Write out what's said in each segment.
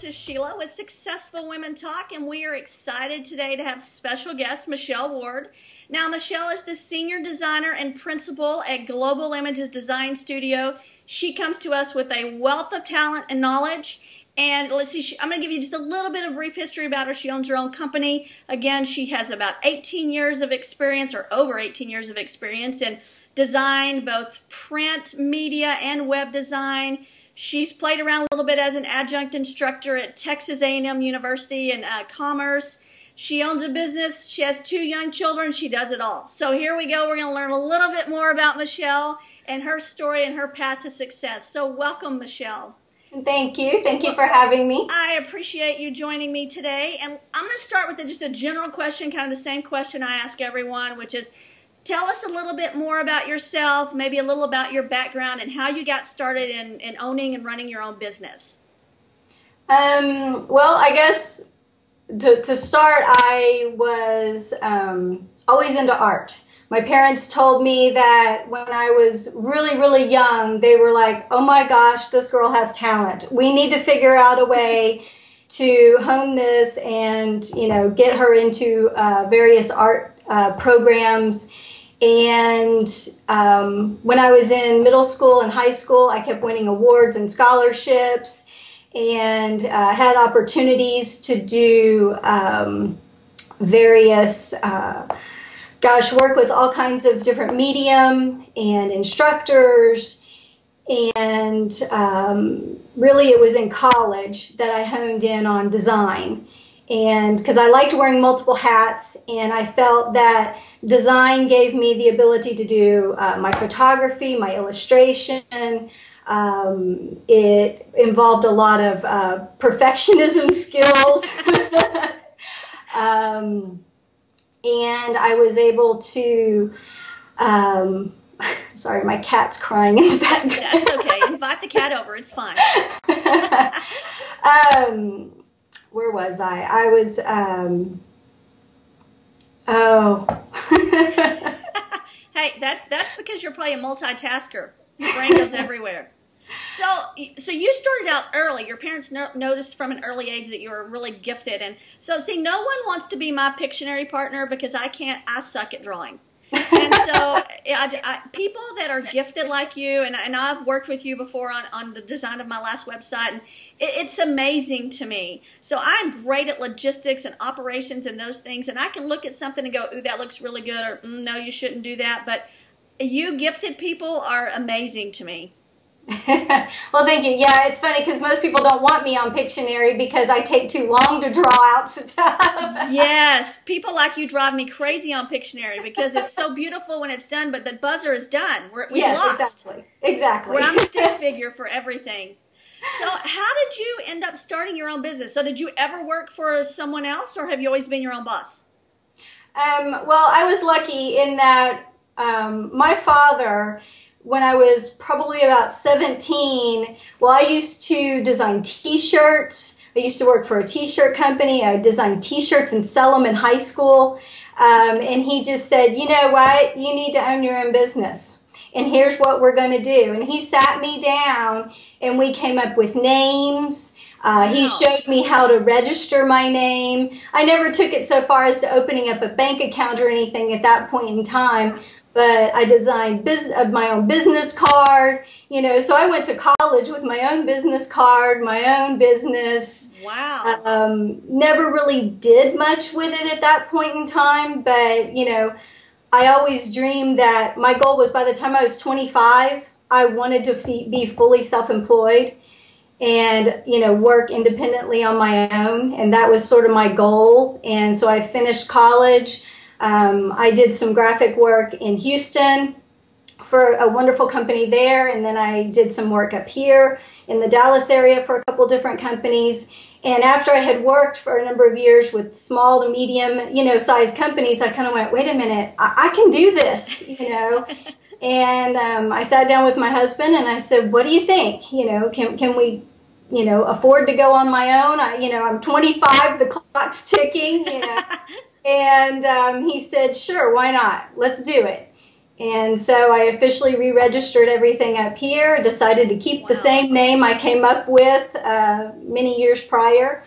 is Sheila with Successful Women Talk, and we are excited today to have special guest Michele Ward. Now, Michele is the senior designer and principal at Global Images Design Studio. She comes to us with a wealth of talent and knowledge. And let's see, I'm going to give you just a little bit of brief history about her. She owns her own company. Again, she has about 18 years of experience, or over 18 years of experience in design, both print, media, and web design. She's played around a little bit as an adjunct instructor at Texas A&M University in Commerce. She owns a business. She has 2 young children. She does it all. So here we go. We're going to learn a little bit more about Michele and her story and her path to success. So welcome, Michele. Thank you. Thank you for having me. I appreciate you joining me today. And I'm going to start with just a general question, kind of the same question I ask everyone, which is, tell us a little bit more about yourself, maybe a little about your background and how you got started in owning and running your own business. Well, I guess to start, I was always into art. My parents told me that when I was really, really young, they were like, oh my gosh, this girl has talent. We need to figure out a way to hone this and, you know, get her into various art programs. And when I was in middle school and high school, I kept winning awards and scholarships and had opportunities to do various, work with all kinds of different medium and instructors. And really it was in college that I honed in on design. And because I liked wearing multiple hats, and I felt that design gave me the ability to do my photography, my illustration. It involved a lot of perfectionism skills. And I was able to, sorry, my cat's crying in the background. That's okay. Invite the cat over. It's fine. Where was I? I was, Hey, that's because you're probably a multitasker. Your brain goes everywhere. So you started out early. Your parents noticed from an early age that you were really gifted. And so, see, no one wants to be my Pictionary partner because I suck at drawing. And so people that are gifted like you, and I've worked with you before on the design of my last website, and it's amazing to me. So I'm great at logistics and operations and those things, and I can look at something and go, ooh, that looks really good, or no, you shouldn't do that. But you gifted people are amazing to me. Well, thank you. Yeah, it's funny because most people don't want me on Pictionary because I take too long to draw out stuff. Yes, people like you drive me crazy on Pictionary because it's so beautiful when it's done, but the buzzer is done. We've lost. Exactly. Where I'm stick figure for everything. So how did you end up starting your own business? So did you ever work for someone else, or have you always been your own boss? Well, I was lucky in that my father, when I was probably about 17, well, I used to design T-shirts. I used to work for a T-shirt company. I designed T-shirts and sell them in high school. And he just said, you know what, you need to own your own business. And here's what we're going to do. And he sat me down and we came up with names. He showed me how to register my name. I never took it so far as to opening up a bank account or anything at that point in time. But I designed my own business card, you know, so I went to college with my own business card, my own business. Wow. Never really did much with it at that point in time, but, you know, I always dreamed that my goal was by the time I was 25, I wanted to be fully self-employed and, you know, work independently on my own, and that was sort of my goal. And so I finished college. I did some graphic work in Houston for a wonderful company there, and then I did some work up here in the Dallas area for a couple different companies. And after I had worked for a number of years with small to medium, you know, sized companies, I kind of went, wait a minute, I can do this, you know. And I sat down with my husband and I said, what do you think? You know, can we, you know, afford to go on my own? I'm 25, the clock's ticking, you know. And he said, sure, why not? Let's do it. And so I officially re-registered everything up here, decided to keep the same name I came up with many years prior,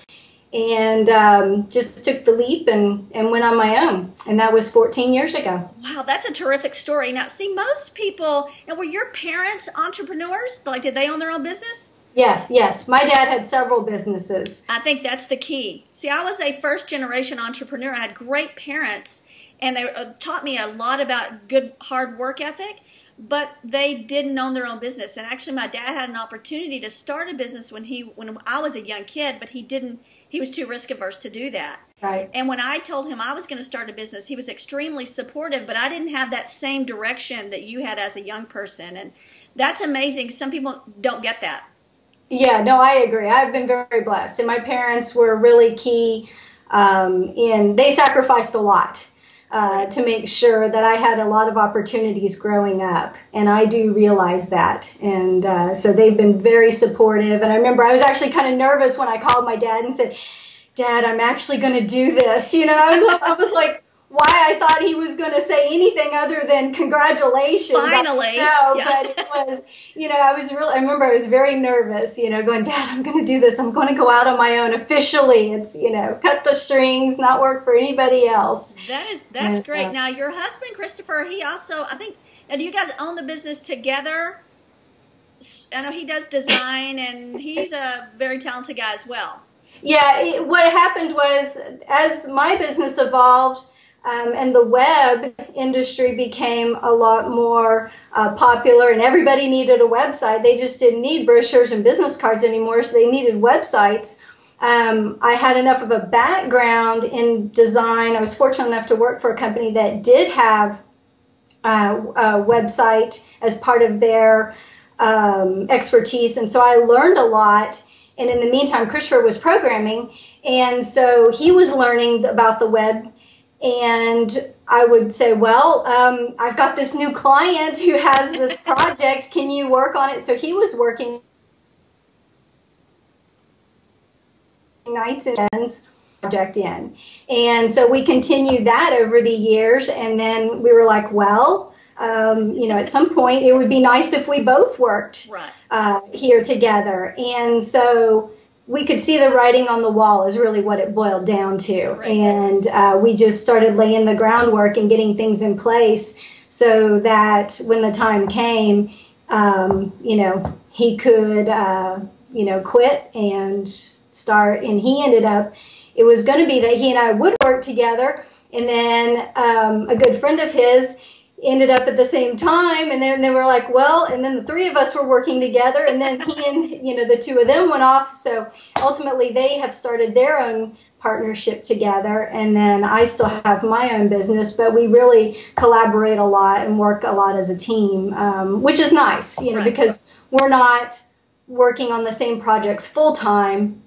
and just took the leap and went on my own. And that was 14 years ago. Wow, that's a terrific story. Now, see, most people, now, were your parents entrepreneurs? Like, did they own their own business? Yes. My dad had several businesses. I think that's the key. See, I was a first-generation entrepreneur. I had great parents, and they taught me a lot about good, hard work ethic, but they didn't own their own business. And actually, my dad had an opportunity to start a business when I was a young kid, but he was too risk-averse to do that. Right. And when I told him I was going to start a business, he was extremely supportive, but I didn't have that same direction that you had as a young person. And that's amazing. Some people don't get that. Yeah, no, I agree. I've been very blessed. And my parents were really key they sacrificed a lot to make sure that I had a lot of opportunities growing up. And I do realize that. And so they've been very supportive. And I remember I was actually kind of nervous when I called my dad and said, Dad, I'm actually going to do this. I was like, why I thought he was going to say anything other than congratulations. Finally. But it was, I remember I was very nervous, going, Dad, I'm going to do this. I'm going to go out on my own officially. It's, cut the strings, not work for anybody else. That's great. Now, your husband, Christopher, he also, now do you guys own the business together? I know he does design, and he's a very talented guy as well. Yeah, what happened was, as my business evolved, and the web industry became a lot more popular, and everybody needed a website. They just didn't need brochures and business cards anymore, so they needed websites. I had enough of a background in design. I was fortunate enough to work for a company that did have a website as part of their expertise, and so I learned a lot. And in the meantime, Christopher was programming, and so he was learning about the web. And I would say, well, I've got this new client who has this project. Can you work on it? So he was working nights and weekends project in. And so we continued that over the years. And then we were like, well, at some point it would be nice if we both worked here together. And so we could see the writing on the wall is really what it boiled down to. Right. And we just started laying the groundwork and getting things in place so that when the time came, he could, quit and start. And he ended up, it was going to be that he and I would work together. And then a good friend of his ended up at the same time, and then they were like, well, and then the three of us were working together, and then he and the two of them went off. So ultimately they have started their own partnership together, and then I still have my own business, but we really collaborate a lot and work a lot as a team, which is nice, because we're not working on the same projects full time,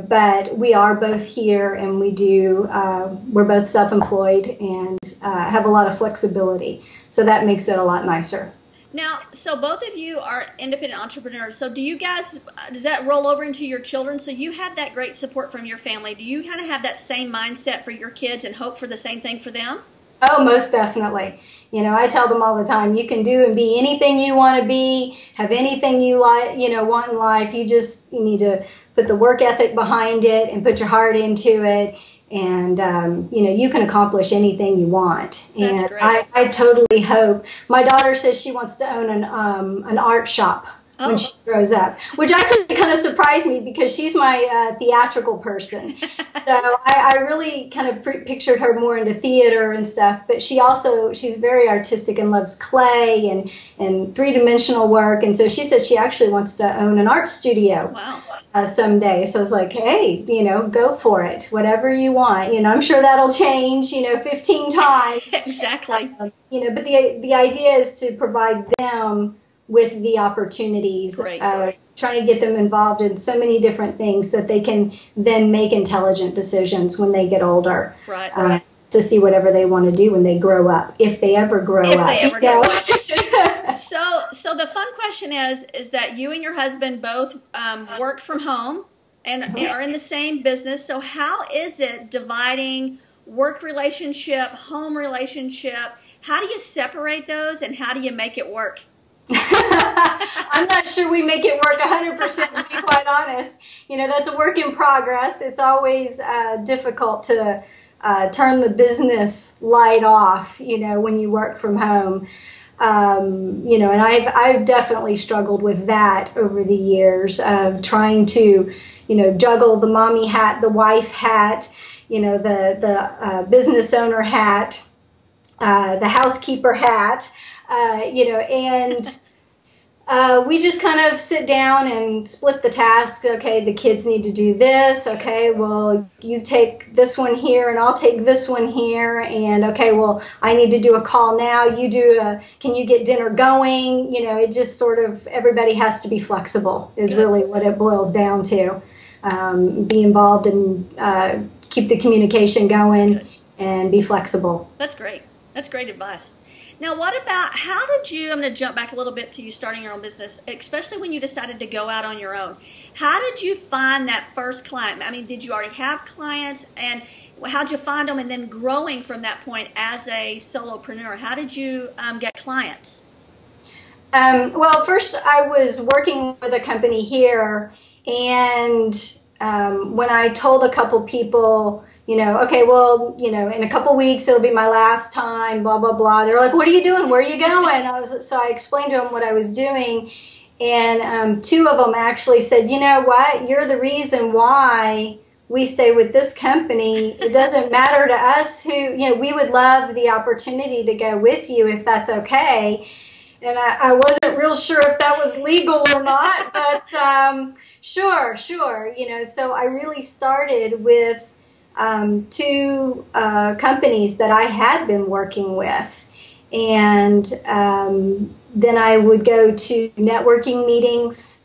but we are both here, and we're both self-employed and have a lot of flexibility. So that makes it a lot nicer. Now, so both of you are independent entrepreneurs. So does that roll over into your children? So you had that great support from your family. Do you kind of have that same mindset for your kids and hope for the same thing for them? Oh, most definitely. I tell them all the time, you can do and be anything you want to be, have anything you like, want in life. You need to put the work ethic behind it and put your heart into it. And, you can accomplish anything you want. That's and great. I totally hope. My daughter says she wants to own an art shop when she grows up, which actually kind of surprised me because she's my theatrical person. So I really kind of pictured her more into theater and stuff. But she's very artistic and loves clay and three-dimensional work. And so she said she actually wants to own an art studio. Wow. Someday. So I was like, hey, go for it. Whatever you want. I'm sure that'll change, 15 times. Exactly. But the idea is to provide them with the opportunities of trying to get them involved in so many different things that they can then make intelligent decisions when they get older. Right. To see whatever they want to do when they grow up, if they ever grow up. So the fun question is that you and your husband both work from home and are in the same business. So how is it dividing work relationship, home relationship. How do you separate those and how do you make it work? I'm not sure we make it work 100%, to be quite honest. That's a work in progress. It's always difficult to turn the business light off, when you work from home. And I've definitely struggled with that over the years of trying to, juggle the mommy hat, the wife hat, the business owner hat, the housekeeper hat, and we just kind of sit down and split the task. Okay, the kids need to do this. Okay, well, you take this one here and I'll take this one here. And okay, well, I need to do a call now. Can you get dinner going? It just sort of, everybody has to be flexible is really what it boils down to. Be involved and keep the communication going and be flexible. That's great. That's great advice. Now, what about, how did you, I'm going to jump back a little bit to you starting your own business, especially when you decided to go out on your own. How did you find that first client? I mean, did you already have clients, and how did you find them? And then growing from that point as a solopreneur, how did you get clients? Well, first I was working with a company here, and when I told a couple people, okay, well, in a couple weeks, it'll be my last time, blah, blah, blah. They're like, what are you doing? Where are you going? So I explained to them what I was doing. And two of them actually said, you know what? You're the reason why we stay with this company. It doesn't matter to us who, we would love the opportunity to go with you if that's okay. And I wasn't real sure if that was legal or not, but sure. So I really started with two companies that I had been working with, and then I would go to networking meetings.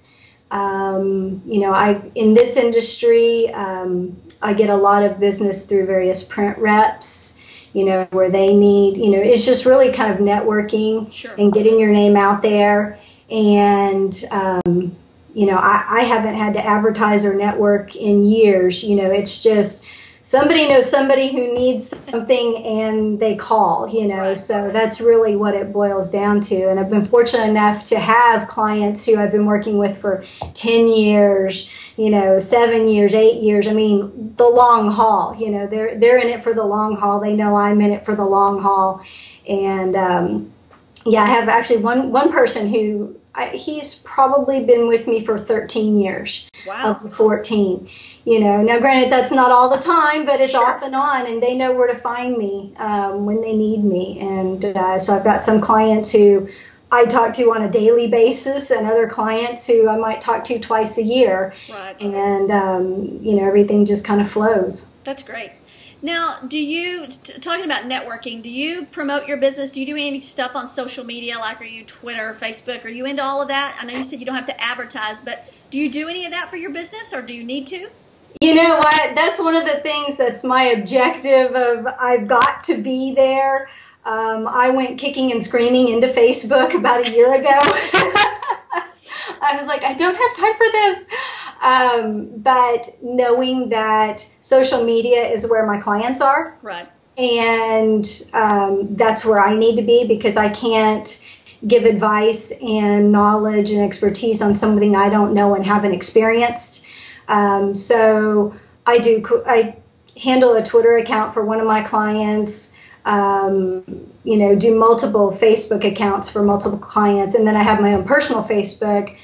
In this industry, I get a lot of business through various print reps, where they need, it's just really kind of networking and getting your name out there. And I haven't had to advertise or network in years. It's just somebody knows somebody who needs something and they call, so that's really what it boils down to. And I've been fortunate enough to have clients who I've been working with for 10 years, 7 years, 8 years. I mean, the long haul, they're in it for the long haul. They know I'm in it for the long haul. And I have actually one person who he's probably been with me for 13 years. Wow. Of the 14. Now granted, that's not all the time, but it's off and on, and they know where to find me when they need me. And so I've got some clients who I talk to on a daily basis, and other clients who I might talk to twice a year. Right. And, everything just kind of flows. That's great. Now, talking about networking, do you promote your business? Do you do any stuff on social media? Like, are you Twitter, Facebook? Are you into all of that? I know you said you don't have to advertise, but do you do any of that for your business, or do you need to? You know what? That's one of the things that's my objective of I've got to be there. I went kicking and screaming into Facebook about a year ago. I was like, I don't have time for this. But knowing that social media is where my clients are. Right. And that's where I need to be, because I can't give advice and knowledge and expertise on something I don't know and haven't experienced. So I handle a Twitter account for one of my clients, do multiple Facebook accounts for multiple clients. And then I have my own personal Facebook.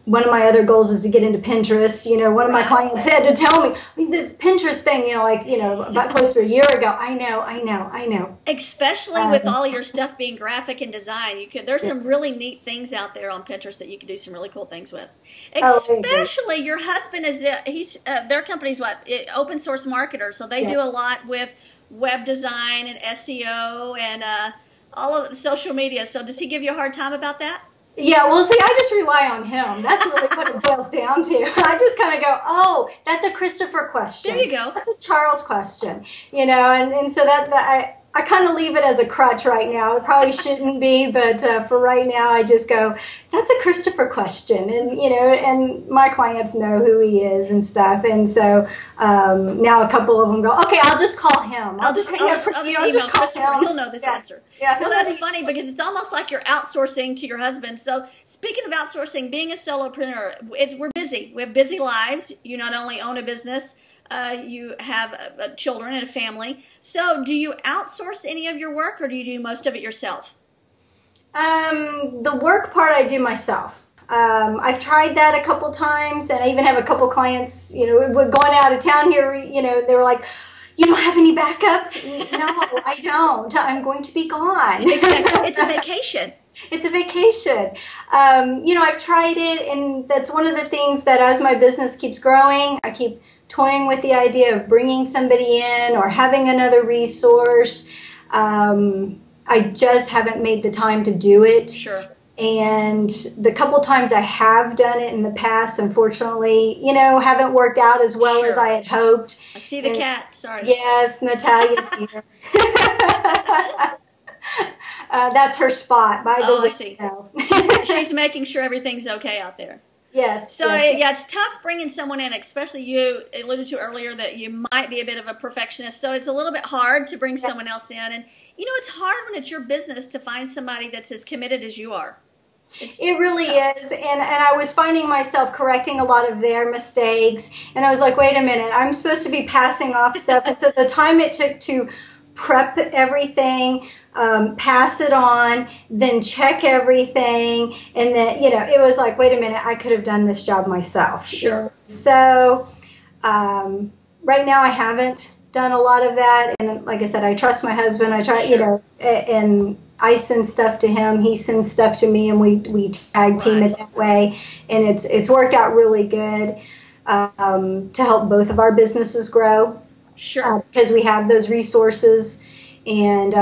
One of my other goals is to get into Pinterest. One of my clients had to tell me, this Pinterest thing, about close to a year ago. I know. Especially with all of your stuff being graphic and design, there's some really neat things out there on Pinterest that you can do some really cool things with. Especially your husband their company's open source marketer, so they do a lot with web design and SEO and all of the social media. So does he give you a hard time about that? Yeah, well, see, I just rely on him. That's really what it boils down to. I just kind of go, oh, that's a Christopher question. There you go. That's a Charles question, and so that I kind of leave it as a crutch right now. It probably shouldn't be, but for right now, I just go, that's a Christopher question. And, and my clients know who he is and stuff. And so now a couple of them go, okay, I'll just call him. I'll just email Christopher. He'll know this answer. Yeah, well, that's funny because it's almost like you're outsourcing to your husband. So speaking of outsourcing, being a solopreneur, we're busy. We have busy lives. You not only own a business, you have children and a family. So do you outsource any of your work, or do you do most of it yourself? The work part I do myself. I've tried that a couple times, and I even have a couple clients, we're going out of town here, they were like, you don't have any backup? No, I don't. I'm going to be gone. Exactly. It's a vacation. It's a vacation. I've tried it, and that's one of the things that as my business keeps growing, I keep toying with the idea of bringing somebody in or having another resource. I just haven't made the time to do it. Sure. And the couple times I have done it in the past, unfortunately, haven't worked out as well as I had hoped. I see the cat. Sorry. Yes, Natalia's here. That's her spot. By the way, I see. She's making sure everything's okay out there. Yes. So, yeah, it's tough bringing someone in, especially you alluded to earlier that you might be a bit of a perfectionist. So it's a little bit hard to bring someone else in. And, it's hard when it's your business to find somebody that's as committed as you are. It really is. And I was finding myself correcting a lot of their mistakes. And I was like, wait a minute, I'm supposed to be passing off stuff. And so the time it took to prep everything, pass it on, then check everything. And then, it was like, wait a minute, I could have done this job myself. Sure. So right now I haven't done a lot of that. And like I said, I trust my husband. I try, and I send stuff to him. He sends stuff to me, and we tag team it that way. And it's worked out really good to help both of our businesses grow. Sure. Because we have those resources. And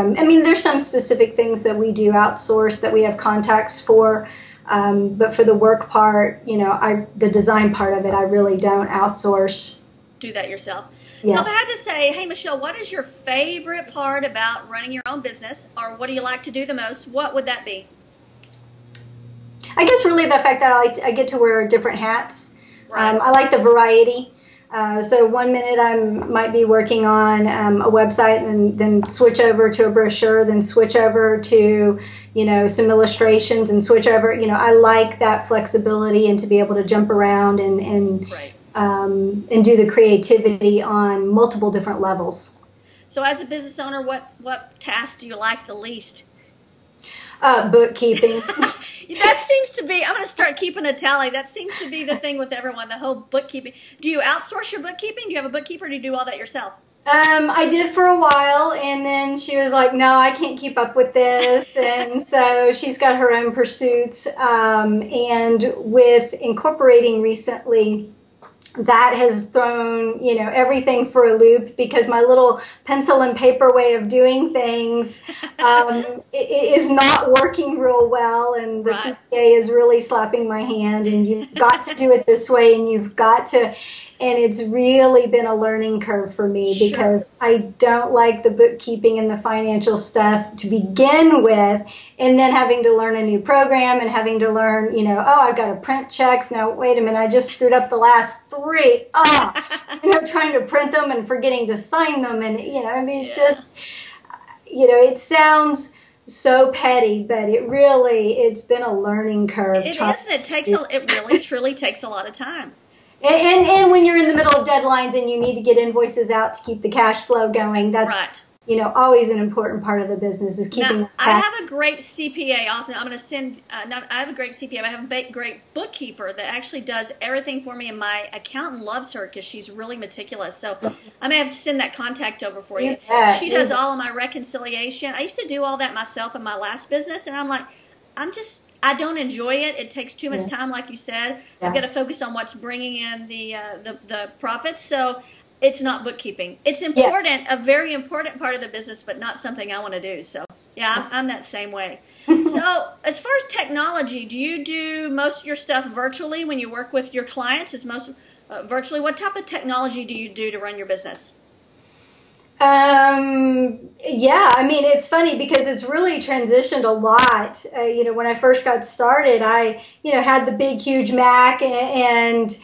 there's some specific things that we do outsource that we have contacts for. But for the work part, the design part of it, I really don't outsource. Do that yourself. Yeah. So if I had to say, hey, Michele, what is your favorite part about running your own business, or what do you like to do the most? What would that be? I guess really the fact that I get to wear different hats. Right. I like the variety. So one minute I might be working on a website, and then switch over to a brochure, then switch over to, some illustrations, and switch over. I like that flexibility and to be able to jump around and do the creativity on multiple different levels. So as a business owner, what task do you like the least? Bookkeeping. That seems to be, I'm going to start keeping a tally. That seems to be the thing with everyone, the whole bookkeeping. Do you outsource your bookkeeping? Do you have a bookkeeper, or do you do all that yourself? I did for a while, and then she was like, no, I can't keep up with this. And so she's got her own pursuits. And with incorporating recently, that has thrown, everything for a loop, because my little pencil and paper way of doing things is not working real well, and the CPA is really slapping my hand, and you've got to do it this way, and you've got to, and it's really been a learning curve for me, because I don't like the bookkeeping and the financial stuff to begin with, and then having to learn a new program and having to learn, I've got to print checks. Now, wait a minute, I just screwed up the last 3. Trying to print them and forgetting to sign them. And, just, it sounds so petty, but it's been a learning curve. It is, and it really, truly takes a lot of time. And when you're in the middle of deadlines and you need to get invoices out to keep the cash flow going, that's always an important part of the business is keeping. Now, I have a great CPA. Often I'm going to send. I have a great CPA. But I have a great bookkeeper that actually does everything for me, and my accountant loves her because she's really meticulous. So I may have to send that contact over for you. She does all of my reconciliation. I used to do all that myself in my last business, and I'm like, I don't enjoy it. It takes too much time, like you said. I've got to focus on what's bringing in the profits. So it's not bookkeeping. It's important, a very important part of the business, but not something I want to do. So, I'm that same way. So as far as technology, do you do most of your stuff virtually when you work with your clients? Is most virtually? What type of technology do you do to run your business? Yeah, I mean, it's funny because it's really transitioned a lot. When I first got started, I, had the big, huge Mac and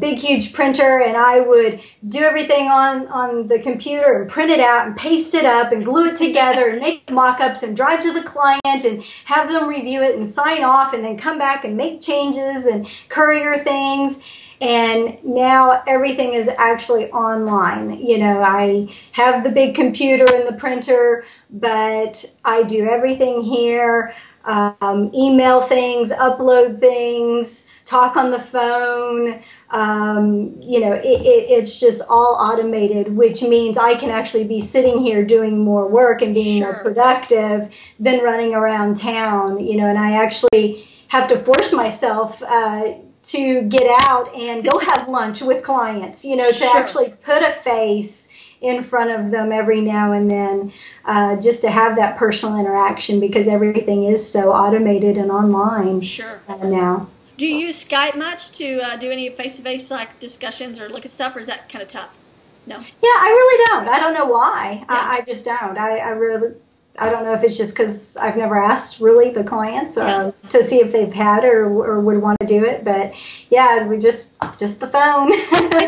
big, huge printer, and I would do everything on the computer and print it out and paste it up and glue it together and make mock-ups and drive to the client and have them review it and sign off and then come back and make changes and courier things. And now everything is actually online. I have the big computer and the printer, but I do everything here, email things, upload things, talk on the phone. It's just all automated, which means I can actually be sitting here doing more work and being more productive than running around town, and I actually have to force myself to get out and go have lunch with clients, to actually put a face in front of them every now and then, just to have that personal interaction because everything is so automated and online now. Do you use Skype much to do any face-to-face like discussions or look at stuff, or is that kind of tough? No. Yeah, I really don't. I don't know why. Yeah. I just don't. I don't know if it's just because I've never asked really the clients to see if they've had or would want to do it. But yeah, we just the phone.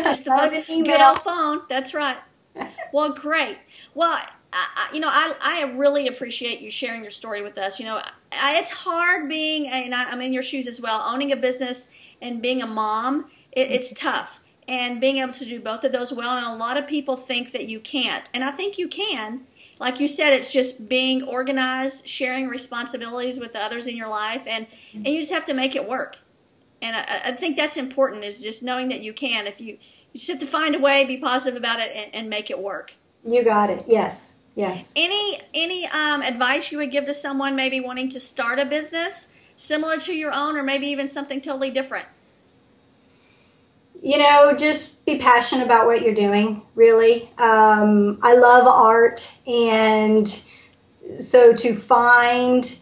Just the phone and email. Good old phone. That's right. Well, great. Well, I really appreciate you sharing your story with us. It's hard being, and I'm in your shoes as well, owning a business and being a mom. It's tough. And being able to do both of those well, and a lot of people think that you can't. And I think you can. Like you said, it's just being organized, sharing responsibilities with the others in your life, and you just have to make it work. And I think that's important, is just knowing that you can. If you just have to find a way, be positive about it, and make it work. You got it. Yes. Any advice you would give to someone maybe wanting to start a business similar to your own, or maybe even something totally different? Just be passionate about what you're doing, really. I love art, and so to find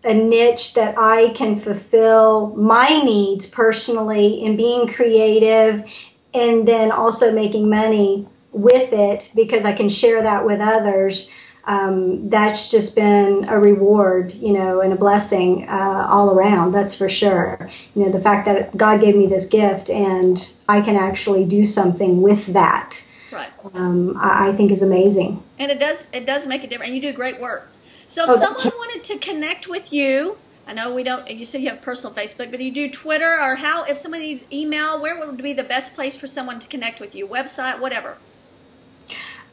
a niche that I can fulfill my needs personally in being creative and then also making money with it because I can share that with others, that's just been a reward, and a blessing all around, that's for sure. The fact that God gave me this gift and I can actually do something with that, right? I think is amazing. And it does make a difference, and you do great work. So if someone wanted to connect with you, I know you said you have personal Facebook, but do you do Twitter, or if somebody needs email, where would be the best place for someone to connect with you? Website, whatever.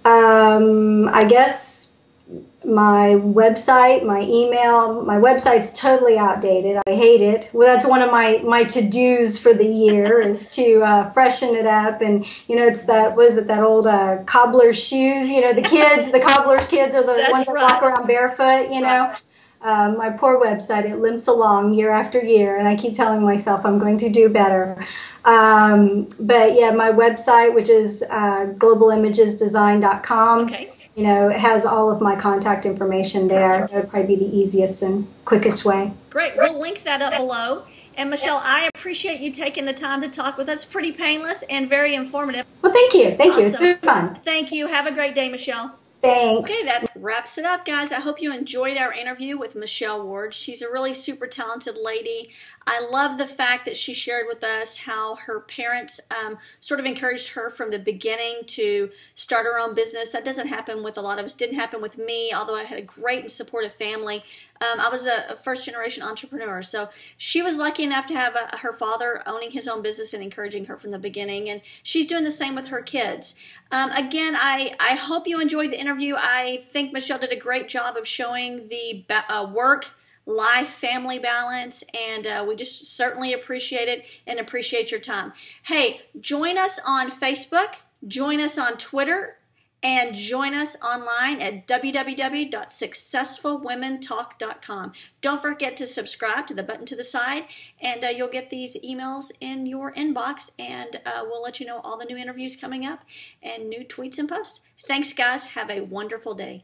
I guess my website, my email, my website's totally outdated. I hate it. Well, that's one of my to-dos for the year is to freshen it up. And, it's that old cobbler's shoes, the cobbler's kids are the ones that walk around barefoot, Right. My poor website, it limps along year after year, and I keep telling myself I'm going to do better. But yeah, my website, which is globalimagesdesign.com, it has all of my contact information there. That would probably be the easiest and quickest way. Great. We'll link that up below. And Michele, I appreciate you taking the time to talk with us. Pretty painless and very informative. Well, thank you. Thank you. It's been fun. Thank you. Have a great day, Michele. Thanks. Okay, that wraps it up, guys. I hope you enjoyed our interview with Michele Ward. She's a really super talented lady. I love the fact that she shared with us how her parents sort of encouraged her from the beginning to start her own business. That doesn't happen with a lot of us. Didn't happen with me, although I had a great and supportive family. I was a first-generation entrepreneur, so she was lucky enough to have her father owning his own business and encouraging her from the beginning, and she's doing the same with her kids. Again, I hope you enjoyed the interview. I think Michele did a great job of showing the work-life family balance, and we just certainly appreciate it and appreciate your time. Hey, join us on Facebook, join us on Twitter, and join us online at www.successfulwomentalk.com. Don't forget to subscribe to the button to the side, and you'll get these emails in your inbox, and we'll let you know all the new interviews coming up and new tweets and posts. Thanks, guys. Have a wonderful day.